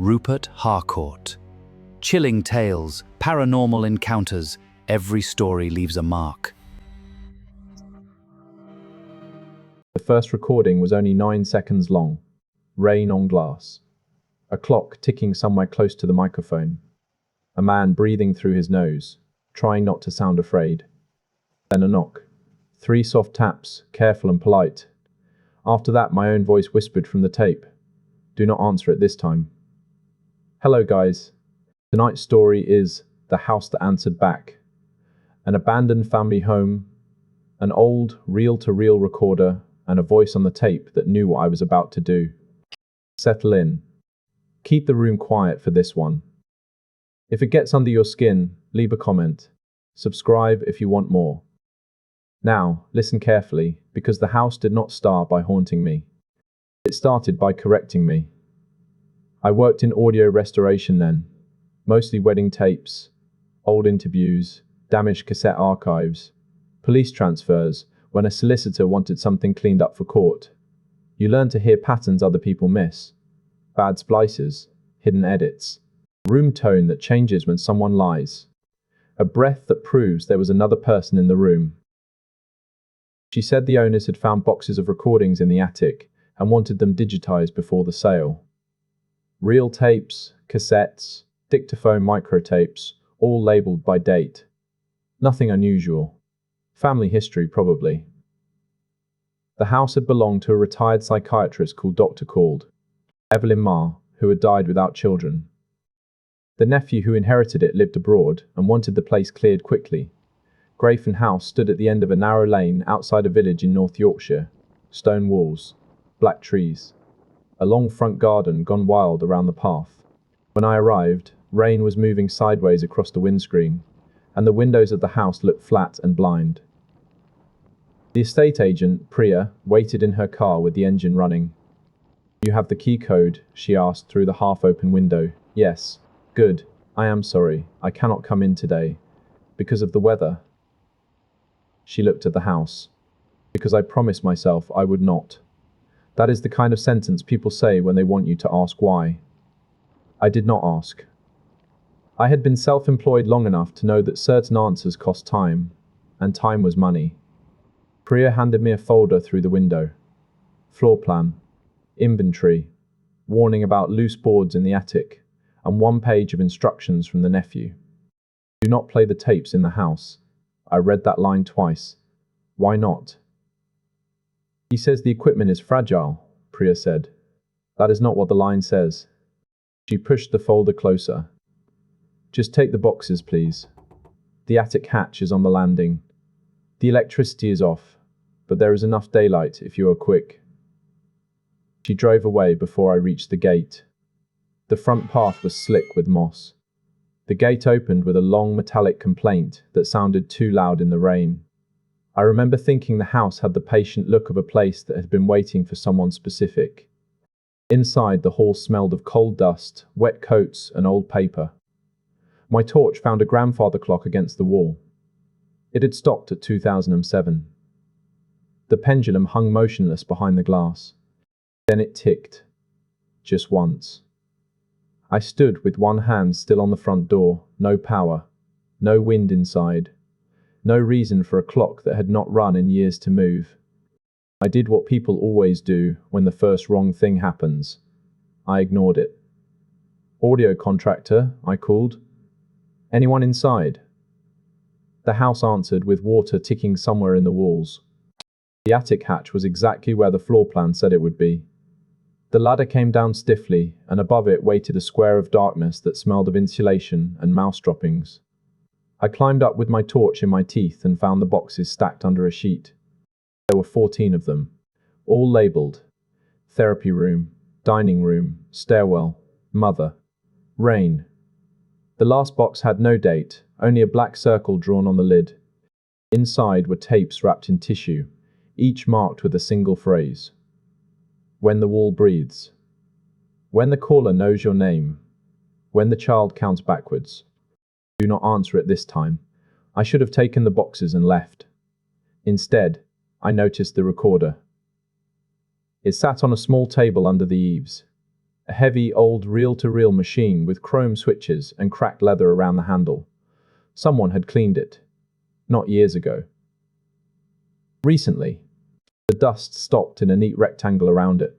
Rupert Harcourt. Chilling tales, paranormal encounters, every story leaves a mark. The first recording was only 9 seconds long. Rain on glass. A clock ticking somewhere close to the microphone. A man breathing through his nose, trying not to sound afraid. Then a knock. 3 soft taps, careful and polite. After that, my own voice whispered from the tape. Do not answer it this time. Hello guys. Tonight's story is The House That Answered Back. An abandoned family home, an old reel-to-reel recorder, and a voice on the tape that knew what I was about to do. Settle in. Keep the room quiet for this one. If it gets under your skin, leave a comment. Subscribe if you want more. Now, listen carefully, because the house did not start by haunting me. It started by correcting me. I worked in audio restoration then, mostly wedding tapes, old interviews, damaged cassette archives, police transfers, when a solicitor wanted something cleaned up for court. You learn to hear patterns other people miss. Bad splices, hidden edits, room tone that changes when someone lies, a breath that proves there was another person in the room. She said the owners had found boxes of recordings in the attic and wanted them digitized before the sale. Reel tapes, cassettes, dictaphone microtapes, all labeled by date. Nothing unusual. Family history, probably. The house had belonged to a retired psychiatrist called Dr. Called, Evelyn Marr, who had died without children. The nephew who inherited it lived abroad and wanted the place cleared quickly. Grafton House stood at the end of a narrow lane outside a village in North Yorkshire. Stone walls, black trees, a long front garden gone wild around the path. When I arrived, rain was moving sideways across the windscreen, and the windows of the house looked flat and blind. The estate agent, Priya, waited in her car with the engine running. You have the key code, she asked through the half-open window. Yes. Good. I am sorry. I cannot come in today. Because of the weather. She looked at the house. Because I promised myself I would not. That is the kind of sentence people say when they want you to ask why. I did not ask. I had been self-employed long enough to know that certain answers cost time, and time was money. Priya handed me a folder through the window. Floor plan, inventory, warning about loose boards in the attic, and 1 page of instructions from the nephew. Do not play the tapes in the house. I read that line twice. Why not? He says the equipment is fragile, Priya said. That is not what the line says. She pushed the folder closer. Just take the boxes, please. The attic hatch is on the landing. The electricity is off, but there is enough daylight if you are quick. She drove away before I reached the gate. The front path was slick with moss. The gate opened with a long metallic complaint that sounded too loud in the rain. I remember thinking the house had the patient look of a place that had been waiting for someone specific. Inside, the hall smelled of coal dust, wet coats, and old paper. My torch found a grandfather clock against the wall. It had stopped at 2007. The pendulum hung motionless behind the glass. Then it ticked. Just once. I stood with one hand still on the front door, no power, no wind inside, no reason for a clock that had not run in years to move. I did what people always do when the first wrong thing happens. I ignored it. Audio contractor, I called. Anyone inside? The house answered with water ticking somewhere in the walls. The attic hatch was exactly where the floor plan said it would be. The ladder came down stiffly, and above it waited a square of darkness that smelled of insulation and mouse droppings. I climbed up with my torch in my teeth and found the boxes stacked under a sheet. There were 14 of them, all labelled. Therapy room, dining room, stairwell, mother, rain. The last box had no date, only a black circle drawn on the lid. Inside were tapes wrapped in tissue, each marked with a single phrase. When the wall breathes. When the caller knows your name. When the child counts backwards. Do not answer it this time. I should have taken the boxes and left. Instead, I noticed the recorder. It sat on a small table under the eaves. A heavy, old reel-to-reel machine with chrome switches and cracked leather around the handle. Someone had cleaned it. Not years ago. Recently. The dust stopped in a neat rectangle around it.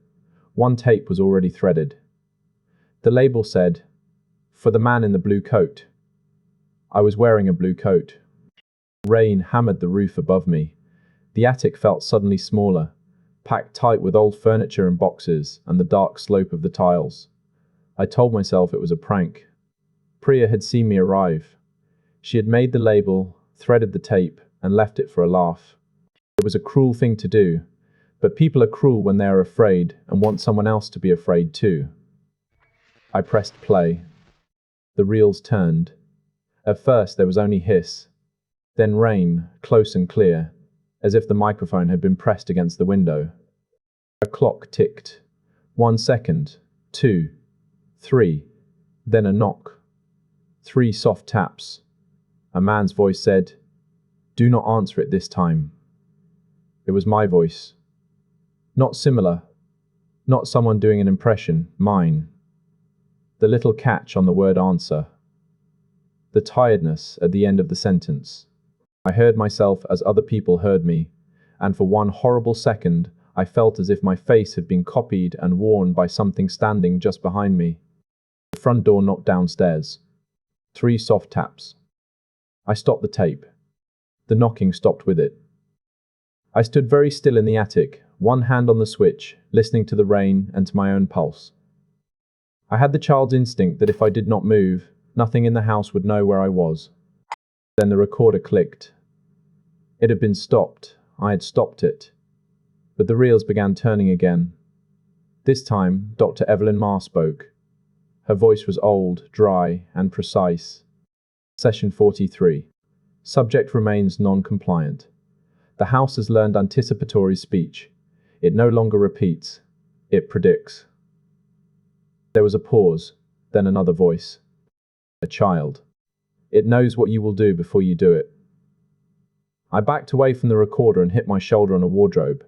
One tape was already threaded. The label said, "For the man in the blue coat." I was wearing a blue coat. Rain hammered the roof above me. The attic felt suddenly smaller, packed tight with old furniture and boxes and the dark slope of the tiles. I told myself it was a prank. Priya had seen me arrive. She had made the label, threaded the tape, and left it for a laugh. It was a cruel thing to do, but people are cruel when they are afraid and want someone else to be afraid too. I pressed play. The reels turned. At first there was only hiss. Then rain, close and clear, as if the microphone had been pressed against the window. A clock ticked. 1 second, 2, 3, then a knock. 3 soft taps. A man's voice said, "Do not answer it this time." It was my voice. Not similar. Not someone doing an impression, mine. The little catch on the word answer. The tiredness at the end of the sentence. I heard myself as other people heard me, and for one horrible second, I felt as if my face had been copied and worn by something standing just behind me. The front door knocked downstairs. 3 soft taps. I stopped the tape. The knocking stopped with it. I stood very still in the attic, one hand on the switch, listening to the rain and to my own pulse. I had the child's instinct that if I did not move, nothing in the house would know where I was. Then the recorder clicked. It had been stopped. I had stopped it. But the reels began turning again. This time, Dr. Evelyn Marr spoke. Her voice was old, dry, and precise. Session 43. Subject remains non-compliant. The House has learned anticipatory speech. It no longer repeats. It predicts. There was a pause, then another voice. A child. It knows what you will do before you do it. I backed away from the recorder and hit my shoulder on a wardrobe.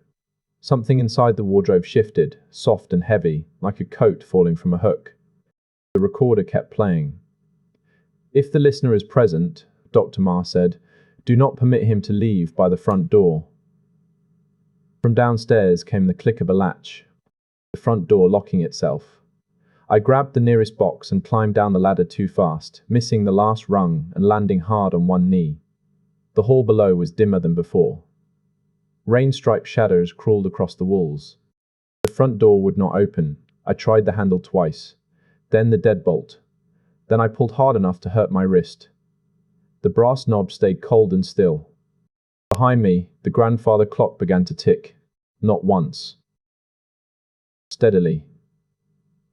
Something inside the wardrobe shifted, soft and heavy, like a coat falling from a hook. The recorder kept playing. "If the listener is present," Dr. Marr said, "do not permit him to leave by the front door." From downstairs came the click of a latch, the front door locking itself. I grabbed the nearest box and climbed down the ladder too fast, missing the last rung and landing hard on one knee. The hall below was dimmer than before. Rain-striped shadows crawled across the walls. The front door would not open. I tried the handle twice, then the deadbolt. Then I pulled hard enough to hurt my wrist. The brass knob stayed cold and still. Behind me, the grandfather clock began to tick. Not once. Steadily.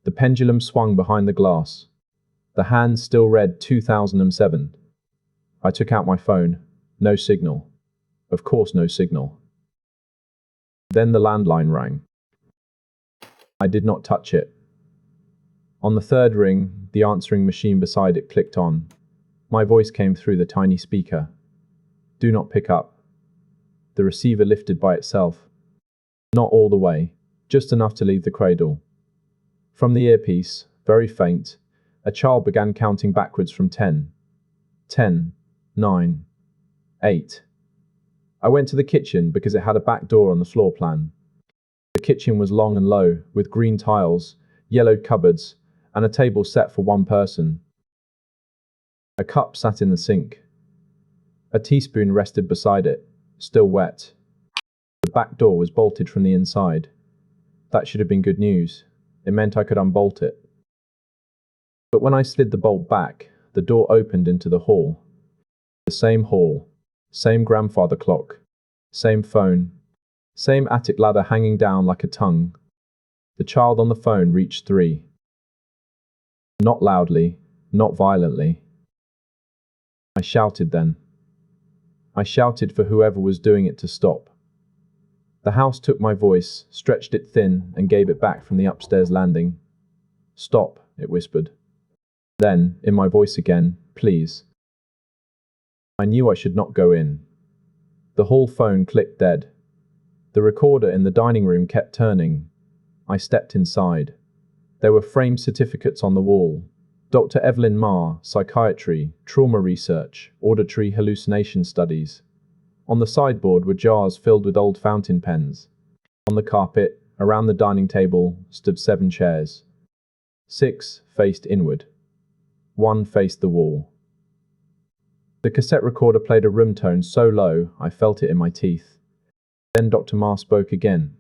The pendulum swung behind the glass. The hand still read 2007. I took out my phone. No signal. Of course no signal. Then the landline rang. I did not touch it. On the third ring, the answering machine beside it clicked on. My voice came through the tiny speaker. "Do not pick up." The receiver lifted by itself. Not all the way, just enough to leave the cradle. From the earpiece, very faint, a child began counting backwards from 10. 10, 9, 8. I went to the kitchen because it had a back door on the floor plan. The kitchen was long and low, with green tiles, yellowed cupboards, and a table set for one person. A cup sat in the sink. A teaspoon rested beside it, still wet. The back door was bolted from the inside. That should have been good news. It meant I could unbolt it. But when I slid the bolt back, the door opened into the hall. The same hall, same grandfather clock, same phone, same attic ladder hanging down like a tongue. The child on the phone reached 3. Not loudly, not violently. I shouted then. I shouted for whoever was doing it to stop. The house took my voice, stretched it thin, and gave it back from the upstairs landing. "Stop," it whispered. Then, in my voice again, "Please." I knew I should not go in. The hall phone clicked dead. The recorder in the dining room kept turning. I stepped inside. There were framed certificates on the wall. Dr. Evelyn Marr, psychiatry, trauma research, auditory hallucination studies. On the sideboard were jars filled with old fountain pens. On the carpet, around the dining table, stood 7 chairs. 6 faced inward. 1 faced the wall. The cassette recorder played a room tone so low I felt it in my teeth. Then Dr. Marr spoke again.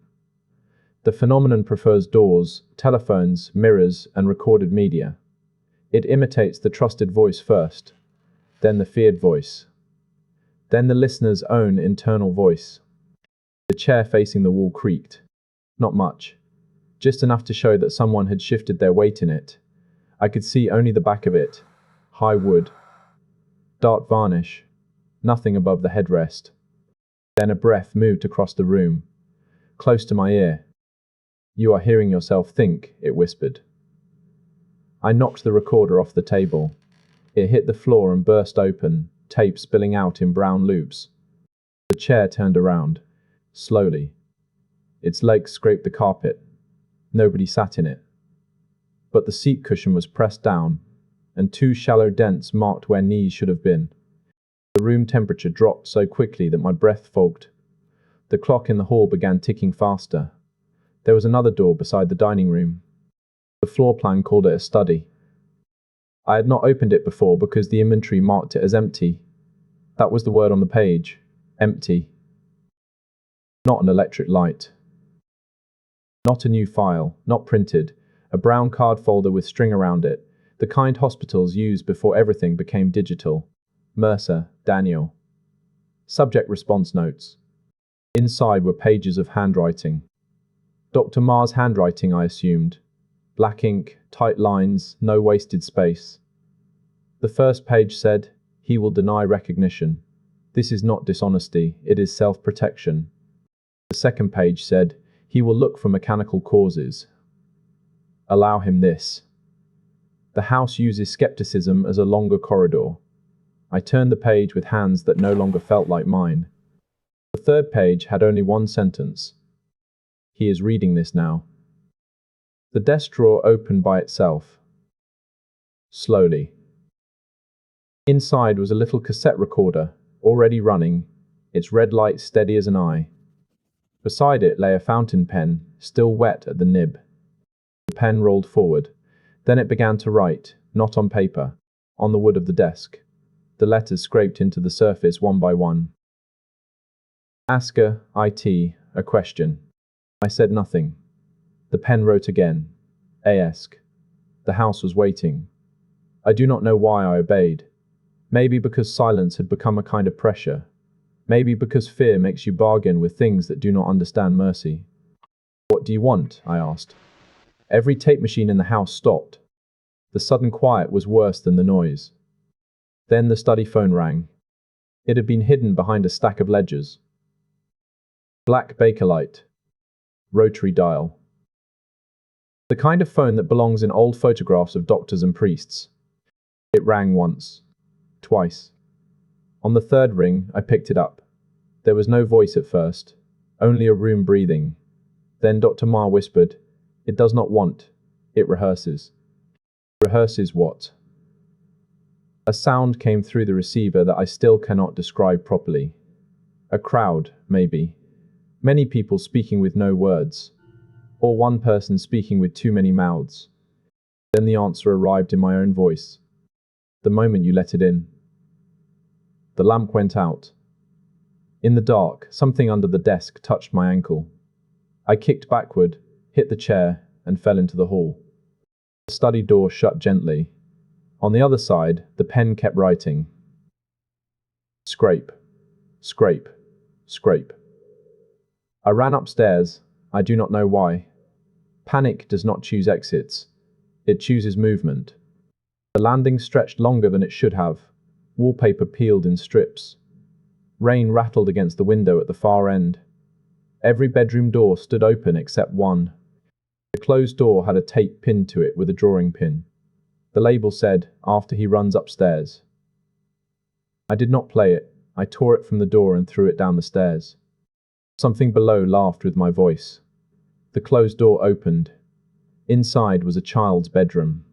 The phenomenon prefers doors, telephones, mirrors, and recorded media. It imitates the trusted voice first, then the feared voice, then the listener's own internal voice. The chair facing the wall creaked. Not much. Just enough to show that someone had shifted their weight in it. I could see only the back of it. High wood. Dark varnish. Nothing above the headrest. Then a breath moved across the room, close to my ear. "You are hearing yourself think," it whispered. I knocked the recorder off the table. It hit the floor and burst open, tape spilling out in brown loops. The chair turned around, slowly. Its legs scraped the carpet. Nobody sat in it. But the seat cushion was pressed down, and 2 shallow dents marked where knees should have been. The room temperature dropped so quickly that my breath fogged. The clock in the hall began ticking faster. There was another door beside the dining room. The floor plan called it a study. I had not opened it before because the inventory marked it as empty. That was the word on the page. Empty. Not an electric light. Not a new file, not printed. A brown card folder with string around it. The kind hospitals used before everything became digital. Mercer, Daniel. Subject response notes. Inside were pages of handwriting. Dr. Marr's handwriting, I assumed. Black ink, tight lines, no wasted space. The first page said, "He will deny recognition. This is not dishonesty, it is self-protection." The second page said, "He will look for mechanical causes. Allow him this." The house uses skepticism as a longer corridor. I turned the page with hands that no longer felt like mine. The third page had only 1 sentence. He is reading this now. The desk drawer opened by itself. Slowly. Inside was a little cassette recorder, already running, its red light steady as an eye. Beside it lay a fountain pen, still wet at the nib. The pen rolled forward. Then it began to write, not on paper, on the wood of the desk. The letters scraped into the surface one by one. Asker, IT, a question. I said nothing. The pen wrote again. ASK. The house was waiting. I do not know why I obeyed. Maybe because silence had become a kind of pressure. Maybe because fear makes you bargain with things that do not understand mercy. "What do you want?" I asked. Every tape machine in the house stopped. The sudden quiet was worse than the noise. Then the study phone rang. It had been hidden behind a stack of ledgers. Black Bakelite. Rotary dial. The kind of phone that belongs in old photographs of doctors and priests. It rang once. Twice. On the third ring, I picked it up. There was no voice at first, only a room breathing. Then Dr. Marr whispered, "It does not want. It rehearses." Rehearses what? A sound came through the receiver that I still cannot describe properly. A crowd, maybe. Many people speaking with no words. Or one person speaking with too many mouths. Then the answer arrived in my own voice. The moment you let it in. The lamp went out. In the dark, something under the desk touched my ankle. I kicked backward, hit the chair, and fell into the hall. The study door shut gently. On the other side, the pen kept writing. Scrape. Scrape. Scrape. I ran upstairs. I do not know why. Panic does not choose exits. It chooses movement. The landing stretched longer than it should have. Wallpaper peeled in strips. Rain rattled against the window at the far end. Every bedroom door stood open except one. The closed door had a tape pinned to it with a drawing pin. The label said, "After he runs upstairs." I did not play it. I tore it from the door and threw it down the stairs. Something below laughed with my voice. The closed door opened. Inside was a child's bedroom.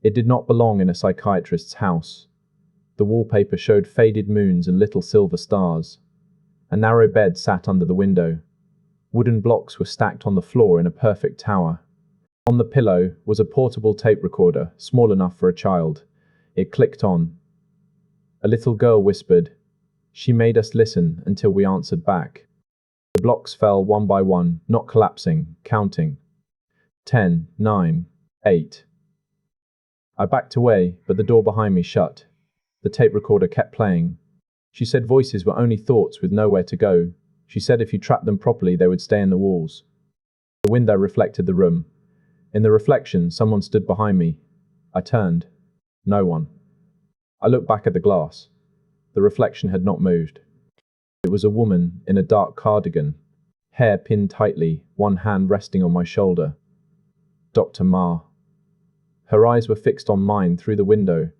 It did not belong in a psychiatrist's house. The wallpaper showed faded moons and little silver stars. A narrow bed sat under the window. Wooden blocks were stacked on the floor in a perfect tower. On the pillow was a portable tape recorder, small enough for a child. It clicked on. A little girl whispered. She made us listen until we answered back. The blocks fell one by one, not collapsing, counting. 10, 9, 8. I backed away, but the door behind me shut. The tape recorder kept playing. She said voices were only thoughts with nowhere to go. She said if you trapped them properly, they would stay in the walls. The window reflected the room. In the reflection, someone stood behind me. I turned. No one. I looked back at the glass. The reflection had not moved. It was a woman in a dark cardigan, hair pinned tightly, one hand resting on my shoulder. Dr. Ma. Her eyes were fixed on mine through the window,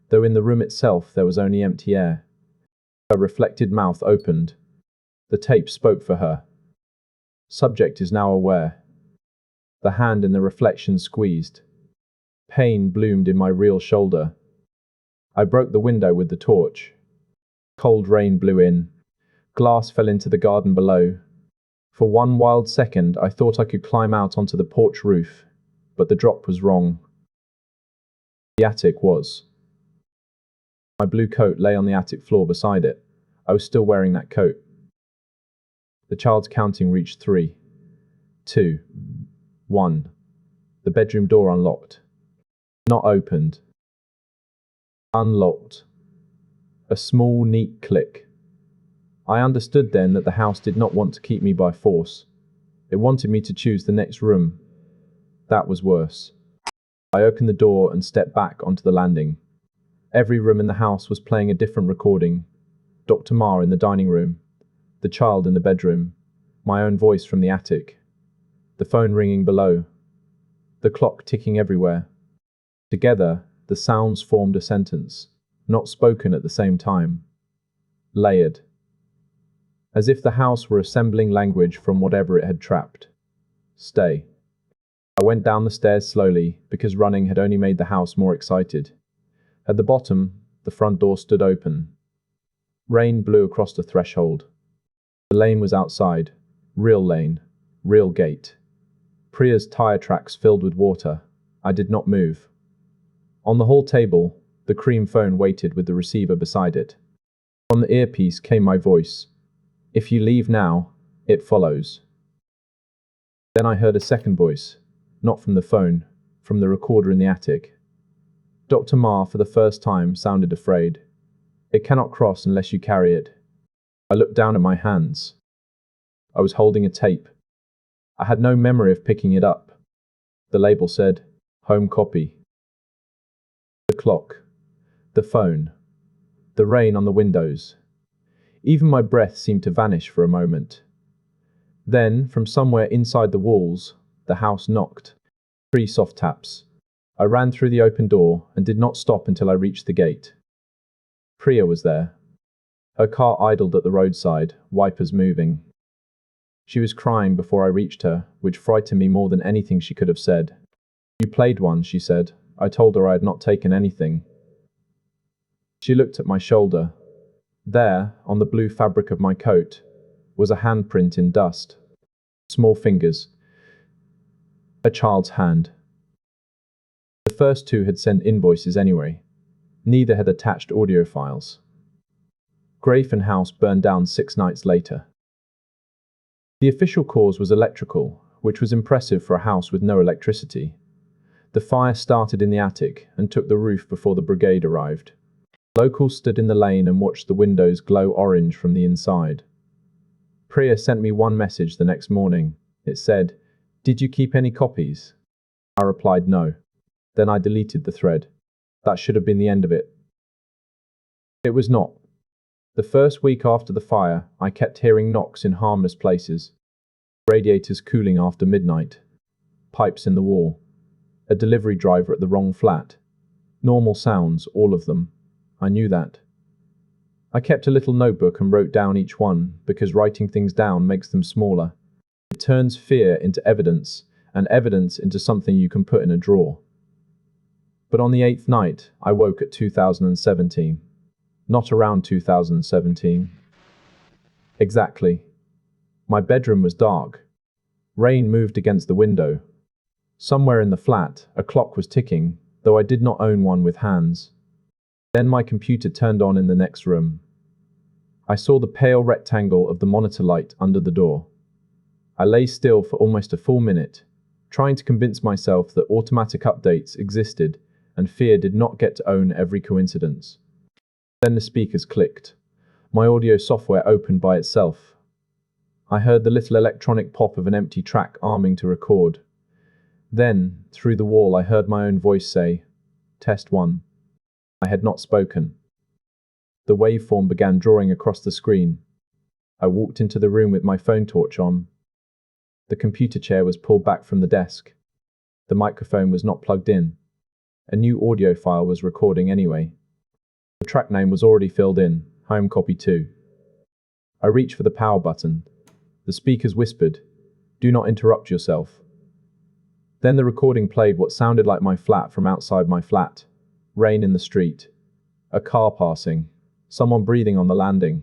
though in the room itself there was only empty air. Her reflected mouth opened. The tape spoke for her. Subject is now aware. The hand in the reflection squeezed. Pain bloomed in my real shoulder. I broke the window with the torch. Cold rain blew in. Glass fell into the garden below. For one wild second, I thought I could climb out onto the porch roof, but the drop was wrong. The attic was. My blue coat lay on the attic floor beside it. I was still wearing that coat. The child's counting reached 3, 2, 1. The bedroom door unlocked. Not opened. Unlocked. A small, neat click. I understood then that the house did not want to keep me by force. It wanted me to choose the next room. That was worse. I opened the door and stepped back onto the landing. Every room in the house was playing a different recording. Dr. Ma in the dining room, the child in the bedroom, my own voice from the attic, the phone ringing below, the clock ticking everywhere. Together, the sounds formed a sentence, not spoken at the same time. Layered. As if the house were assembling language from whatever it had trapped. Stay. I went down the stairs slowly, because running had only made the house more excited. At the bottom, the front door stood open. Rain blew across the threshold. The lane was outside. Real lane. Real gate. Priya's tire tracks filled with water. I did not move. On the hall table, the cream phone waited with the receiver beside it. From the earpiece came my voice. If you leave now, it follows. Then I heard a second voice, not from the phone, from the recorder in the attic. Dr. Ma, for the first time, sounded afraid. It cannot cross unless you carry it. I looked down at my hands. I was holding a tape. I had no memory of picking it up. The label said, home copy. The clock. The phone. The rain on the windows. Even my breath seemed to vanish for a moment. Then, from somewhere inside the walls, the house knocked. 3 soft taps. I ran through the open door and did not stop until I reached the gate. Priya was there. Her car idled at the roadside, wipers moving. She was crying before I reached her, which frightened me more than anything she could have said. You played one, she said. I told her I had not taken anything. She looked at my shoulder. There, on the blue fabric of my coat, was a handprint in dust. Small fingers. A child's hand. The first 2 had sent invoices anyway. Neither had attached audio files. Grafton House burned down 6 nights later. The official cause was electrical, which was impressive for a house with no electricity. The fire started in the attic and took the roof before the brigade arrived. Locals stood in the lane and watched the windows glow orange from the inside. Priya sent me one message the next morning. It said, "Did you keep any copies?" I replied no. Then I deleted the thread. That should have been the end of it. It was not. The first week after the fire, I kept hearing knocks in harmless places. Radiators cooling after midnight. Pipes in the wall. A delivery driver at the wrong flat. Normal sounds, all of them. I knew that. I kept a little notebook and wrote down each one, because writing things down makes them smaller. It turns fear into evidence, and evidence into something you can put in a drawer. But on the 8th night, I woke at 2017. Not around 2017. Exactly. My bedroom was dark. Rain moved against the window. Somewhere in the flat, a clock was ticking, though I did not own one with hands. Then my computer turned on in the next room. I saw the pale rectangle of the monitor light under the door. I lay still for almost a full minute, trying to convince myself that automatic updates existed and fear did not get to own every coincidence. Then the speakers clicked. My audio software opened by itself. I heard the little electronic pop of an empty track arming to record. Then, through the wall, I heard my own voice say, "Test 1. I had not spoken. The waveform began drawing across the screen. I walked into the room with my phone torch on. The computer chair was pulled back from the desk. The microphone was not plugged in. A new audio file was recording anyway. The track name was already filled in, home copy 2. I reached for the power button. The speakers whispered, "Do not interrupt yourself." Then the recording played what sounded like my flat from outside my flat. Rain in the street. A car passing. Someone breathing on the landing.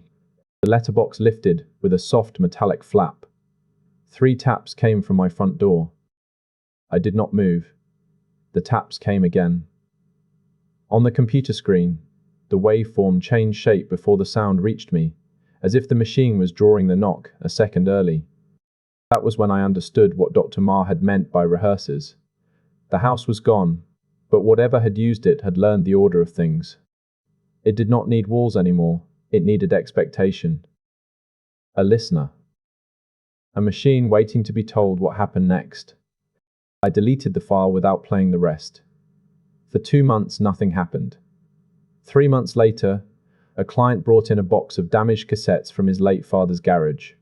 The letterbox lifted with a soft metallic flap. 3 taps came from my front door. I did not move. The taps came again. On the computer screen, the waveform changed shape before the sound reached me, as if the machine was drawing the knock a second early. That was when I understood what Dr. Ma had meant by rehearsers. The house was gone, but whatever had used it had learned the order of things. It did not need walls anymore, it needed expectation. A listener. A machine waiting to be told what happened next. I deleted the file without playing the rest. For 2 months, nothing happened. 3 months later, a client brought in a box of damaged cassettes from his late father's garage.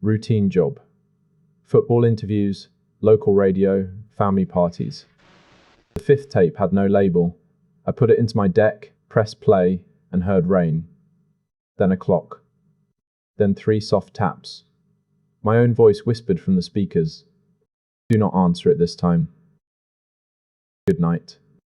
Routine job. Football interviews, local radio, family parties. The 5th tape had no label. I put it into my deck, pressed play, and heard rain. Then a clock. Then 3 soft taps. My own voice whispered from the speakers, "Do not answer it this time. Good night."